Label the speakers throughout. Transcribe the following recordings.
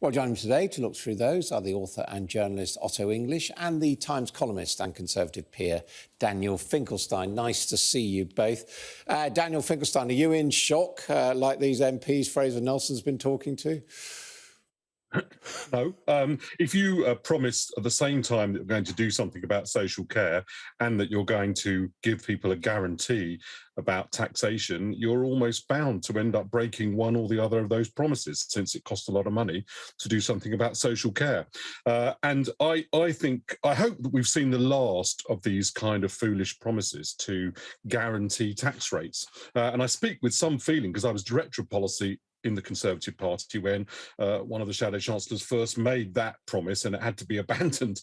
Speaker 1: Well, joining me today to look through those are the author and journalist Otto and the Times columnist and Conservative peer Daniel Finkelstein. Nice to see you both. Daniel Finkelstein, are you in shock like these MPs Fraser Nelson's been talking to?
Speaker 2: No. If you promise at the same time that you're going to do something about social care and that you're going to give people a guarantee about taxation, you're almost bound to end up breaking one or the other of those promises, since it costs a lot of money to do something about social care. And I hope that we've seen the last of these kind of foolish promises to guarantee tax rates. And I speak with some feeling, because I was director of policy in the Conservative Party when one of the Shadow Chancellors first made that promise, and it had to be abandoned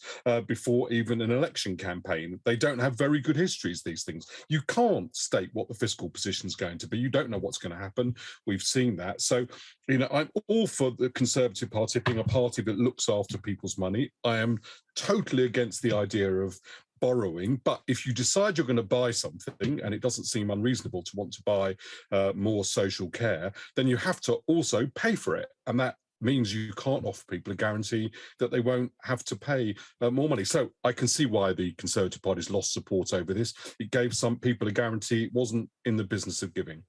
Speaker 2: before even an election campaign. They don't have very good histories, these things. You can't state what the fiscal position is going to be. You don't know what's going to happen. We've seen that. So, I'm all for the Conservative Party being a party that looks after people's money. I am totally against the idea of borrowing, but if you decide you're going to buy something, and it doesn't seem unreasonable to want to buy more social care, then you have to also pay for it, and that means you can't offer people a guarantee that they won't have to pay more money. So I can see why the Conservative Party's lost support over this. It gave some people a guarantee it wasn't in the business of giving.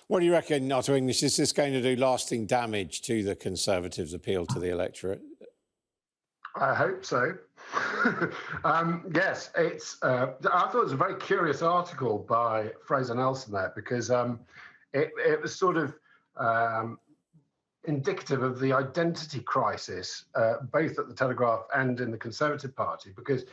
Speaker 1: What do you reckon, Otto English? Is this going to do lasting damage to the Conservatives' appeal to the electorate?
Speaker 3: I hope so. Yes, I thought it was a very curious article by Fraser Nelson there, because it was sort of indicative of the identity crisis, both at the Telegraph and in the Conservative Party, because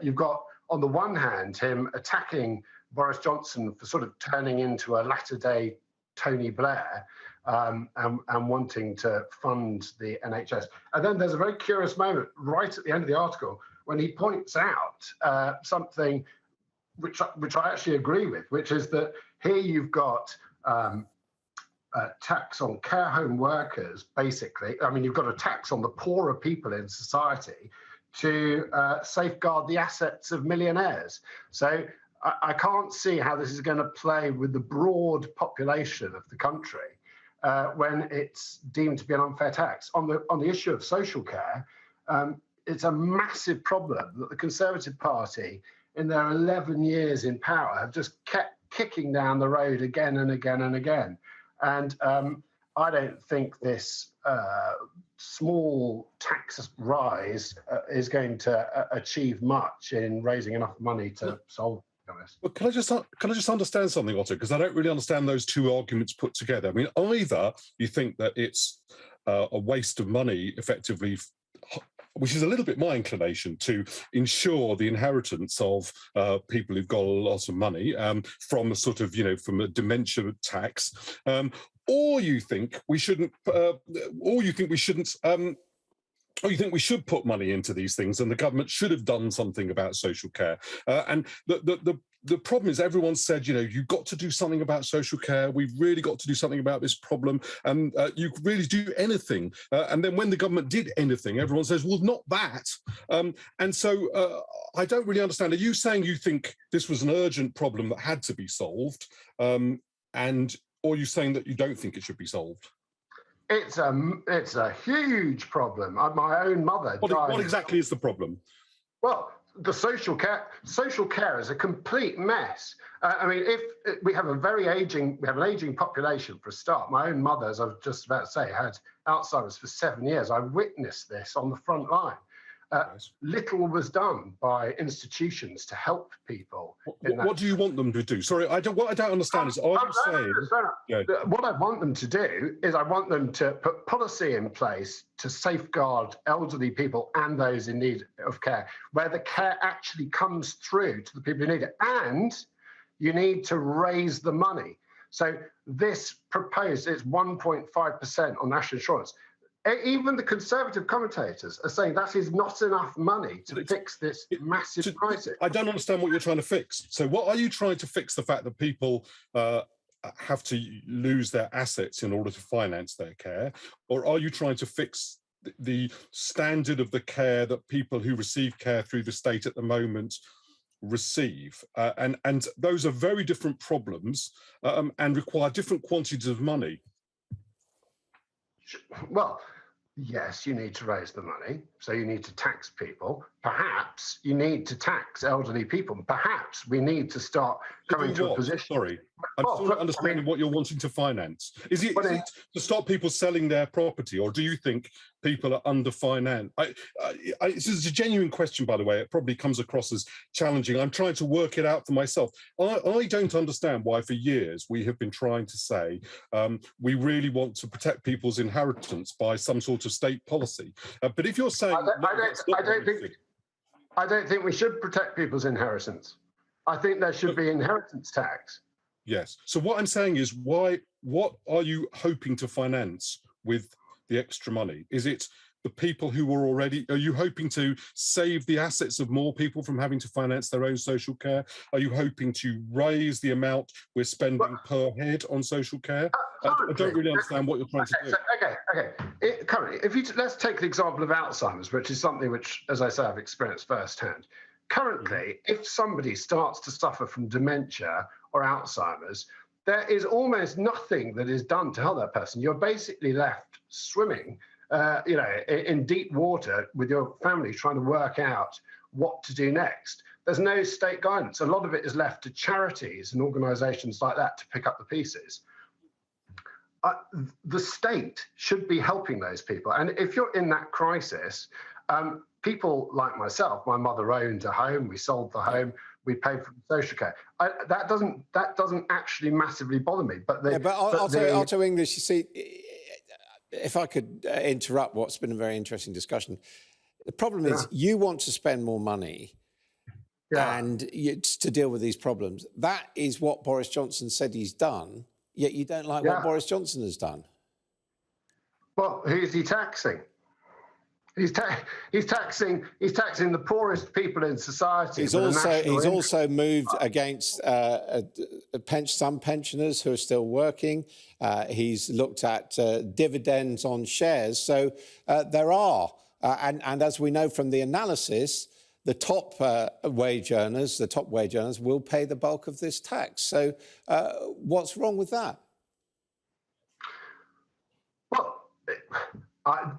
Speaker 3: you've got, on the one hand, him attacking Boris Johnson for sort of turning into a latter-day Tony Blair, and wanting to fund the NHS. And then there's a very curious moment right at the end of the article when he points out something which I actually agree with, which is that here you've got a tax on care home workers, basically. I mean, you've got a tax on the poorer people in society to safeguard the assets of millionaires. So I can't see how this is going to play with the broad population of the country when it's deemed to be an unfair tax. On the issue of social care, it's a massive problem that the Conservative Party, in their 11 years in power, have just kept kicking down the road again and again and again. And I don't think this small tax rise is going to achieve much in raising enough money to solve.
Speaker 2: Well, can I just understand something, Otto? Because I don't really understand those two arguments put together. I mean, either you think that it's a waste of money, effectively, which is a little bit my inclination, to ensure the inheritance of people who've got a lot of money from a sort of, from a dementia tax, or you think we shouldn't, or you think we shouldn't. Or you think we should put money into these things, and the government should have done something about social care. And the problem is, everyone said, you've got to do something about social care. We've really got to do something about this problem. And you could really do anything. And then when the government did anything, everyone says, well, not that. And so I don't really understand. Are you saying you think this was an urgent problem that had to be solved? Or are you saying that you don't think it should be solved?
Speaker 3: It's a huge problem. My own mother died.
Speaker 2: What exactly is the problem?
Speaker 3: Well, the social care is a complete mess. I mean, if we have an aging population for a start. My own mother, as I was just about to say, had Alzheimer's for 7 years. I witnessed this on the front line.
Speaker 2: Nice.
Speaker 3: Little was done by institutions to help people.
Speaker 2: What do you want them to do? Sorry, what I don't understand is, are you saying...
Speaker 3: Yeah. What I want them to do is I want them to put policy in place to safeguard elderly people and those in need of care, where the care actually comes through to the people who need it. And you need to raise the money. So this proposed, it's 1.5% on national insurance. Even the Conservative commentators are saying that is not enough money to fix this massive crisis.
Speaker 2: I don't understand what you're trying to fix. So what are you trying to fix? The fact that people have to lose their assets in order to finance their care? Or are you trying to fix the standard of the care that people who receive care through the state at the moment receive? And those are very different problems and require different quantities of money.
Speaker 3: Well, Yes, you need to raise the money. So you need to tax people. Perhaps you need to tax elderly people. Perhaps we need to start
Speaker 2: To
Speaker 3: coming
Speaker 2: do
Speaker 3: to a
Speaker 2: what?
Speaker 3: position.
Speaker 2: Sorry, I'm
Speaker 3: Well,
Speaker 2: still not
Speaker 3: I
Speaker 2: understanding
Speaker 3: mean,
Speaker 2: what you're wanting to finance. Is it,
Speaker 3: but
Speaker 2: is it to stop people selling their property, or do you think people are underfinanced? This is a genuine question, by the way. It probably comes across as challenging. I'm trying to work it out for myself. I don't understand why for years we have been trying to say we really want to protect people's inheritance by some sort of state policy. But if you're saying no, that's not what we think.
Speaker 3: I don't think we should protect people's inheritance. I think there should be inheritance tax.
Speaker 2: Yes. So what I'm saying is, what are you hoping to finance with the extra money? Is it the people who are already, are you hoping to save the assets of more people from having to finance their own social care? Are you hoping to raise the amount we're spending per head on social care? I don't really understand what you're trying to do.
Speaker 3: Currently, let's take the example of Alzheimer's, which is something which, as I say, I've experienced firsthand. Currently, if somebody starts to suffer from dementia or Alzheimer's, there is almost nothing that is done to help that person. You're basically left swimming, in deep water with your family trying to work out what to do next. There's no state guidance. A lot of it is left to charities and organisations like that to pick up the pieces. The state should be helping those people. And if you're in that crisis, people like myself, my mother owned a home, we sold the home, we paid for social care. That doesn't actually massively bother me. But
Speaker 1: Otto English, you see, if I could interrupt what's been a very interesting discussion, the problem is you want to spend more money and to deal with these problems. That is what Boris Johnson said he's done, yet you don't like what Boris Johnson has done.
Speaker 3: Well, who is he taxing? He's taxing the poorest people in society.
Speaker 1: He's also moved against some pensioners who are still working. He's looked at dividends on shares. So there are, and as we know from the analysis, the top wage earners will pay the bulk of this tax. So what's wrong with that?
Speaker 3: Well,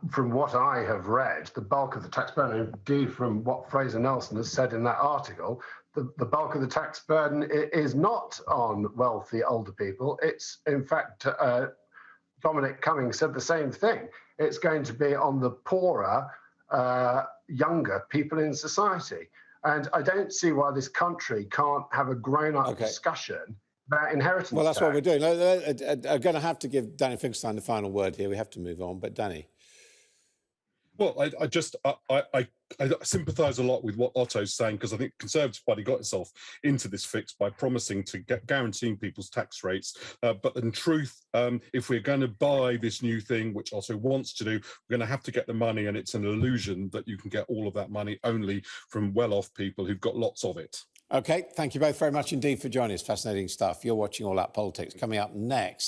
Speaker 3: from what I have read, the bulk of the tax burden, indeed from what Fraser Nelson has said in that article, the bulk of the tax burden is not on wealthy older people. It's, in fact, Dominic Cummings said the same thing. It's going to be on the poorer, younger people in society. And I don't see why this country can't have a grown-up discussion about inheritance
Speaker 1: Well, that's
Speaker 3: tax.
Speaker 1: what we're doing. I'm going to have to give Danny Finkelstein the final word here. We have to move on. But Danny.
Speaker 2: Well, I sympathise a lot with what Otto's saying, because I think the Conservative Party got itself into this fix by promising to guaranteeing people's tax rates. But in truth, if we're going to buy this new thing, which Otto wants to do, we're going to have to get the money, and it's an illusion that you can get all of that money only from well-off people who've got lots of it.
Speaker 1: OK, thank you both very much indeed for joining us. Fascinating stuff. You're watching All Out Politics. Coming up next.